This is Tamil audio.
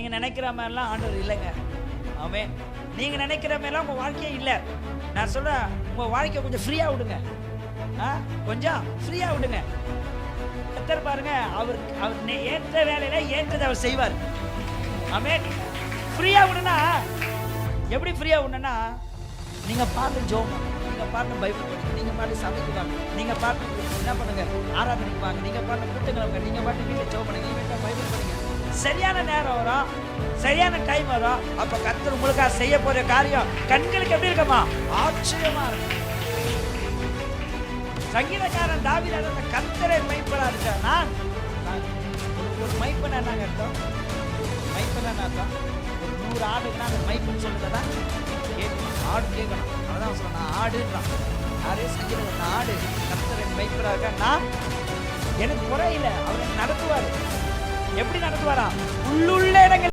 நீங்க நினைக்கிற மாதிரிலாம் ஆண்டவர் இல்லைங்க. ஆமென். நீங்க நினைக்கிற மாதிரிலாம் உங்க வாழ்க்கையே இல்லை. நான் சொல்றேன், உங்க வாழ்க்கையை கொஞ்சம் ஃப்ரீயா விடுங்க. கொஞ்சம் ஃப்ரீயா விடுங்க. கர்த்தர் பாருங்க, அவர் ஏற்ற வேலையில ஏற்றதை அவர் செய்வார். ஆமென். ஃப்ரீயா விடுனா எப்படி ஃப்ரீயா விடணும்னா, நீங்க பாட்டு ஜோம், நீங்க பாட்டு பைபிள் படிங்க, நீங்க பாட்டு சபைக்கு வாங்க, நீங்க பாட்டு என்ன பண்ணுங்க, ஆராதனைக்கு வாங்க, நீங்க பாட்டு கூட்டங்களுக்கு, நீங்க பாட்டு வீட்டில் ஜோம் பண்ணுங்க, வீட்டில் பைபிள் படிங்க. சரியான நேரம் வரும், சரியான டைம் வரும். அப்ப கர்த்தர் உங்களுக்காக செய்ய போற காரியம் கண்களுக்கு எப்படி இருக்குமா? ஆச்சரியமா இருக்கும். சங்கீதக்காரன் தாவீது அந்த கர்த்தரை மெய்ப்பனா இருக்கார். நான் ஒரு மெய்ப்பனா என்ன அர்த்தம்? மெய்ப்பனா அர்த்தம் ஒரு 100 ஆடுக்குன்னா அந்த மெய்ப்பன் சொல்லுறதா ஆடு கேட்கணும். அதான் சொல்றேன், ஆடுன்றான். யாரே சங்கீதம், ஆடு கர்த்தரை மெய்ப்பனா இருக்கா. எனக்கு குறையில அவர் நடத்துவார். எப்படி நடத்துவாரா? உள்ளுள்ள இடங்கள்